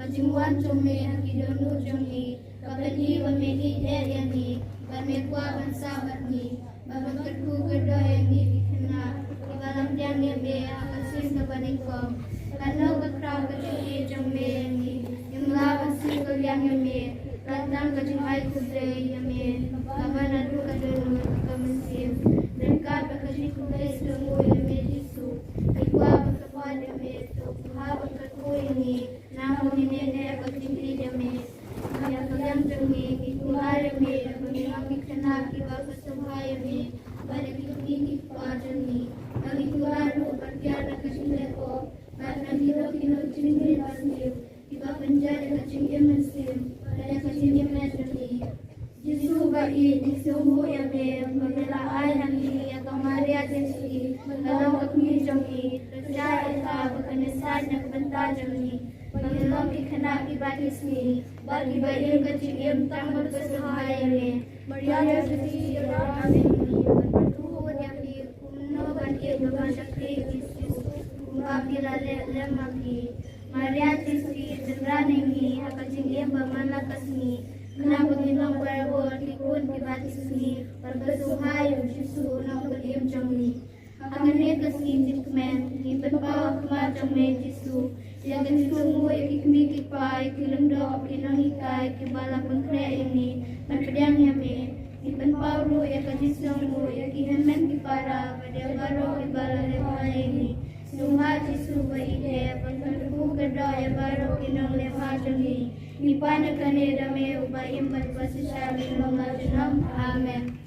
Kajingwan cumi hakidonu jumi Pagkajiwan may hider yan ni, Banmekwaban sabat ni, Babagkatkugar do yan ni, Ikana, Ibalang diyang yan be, Akasin ka banikom, Kanaw kakraw ka chukye jang me yan ni, Imlaban sikol yang yan me, Ratang ka jing ay kudre yan me, Kabanadu ka dun kamansim, Berkat bakajing kubay sungo yan me jisu, Ikwa bakapad yan me, Tuhabang katkuy ni, Namo ni nene bakajing yan me, yang jami ikuhaya me bagi kana kiba kasubhaya me bagi kini pajani bagi kuaru patyana kasile ko bagi hiro kino chingri basni kiba panjaya kachingye mansim bagi kachingye manjani Yesu bagi diksumu ya me mamela ay nami ya kamaria jesu dalam kami jami percaya ka bakanesad na kabanta jami Panginoon ikana ibatisni, bagi bayin kecil tambah kesahaya me, Maria Sisi Amin ni, bertuhan yang di kuno banjir berbangsa Kristus, kumpapila lemaki, Maria Sisi jendrani ni, hakajing ia bermana kasni, kenapa Panginoon berbuat tikun ibatisni, berbesuhaya Yesus nak berdiam jami. Angane kasih jikmen, ni berbawa kemacam Yesus. Yang semua ikmi kipai kilam do kinang ikai kibala pengkre ini berpedang yame ipan pauru ya kajismu ya kihemen kipara pada baro ibala lewa ini sumha jisu baide pengkerku kerdo ya baro kinang lewa jami ipana kane dame ubayim berpasisya minong ajenam amen.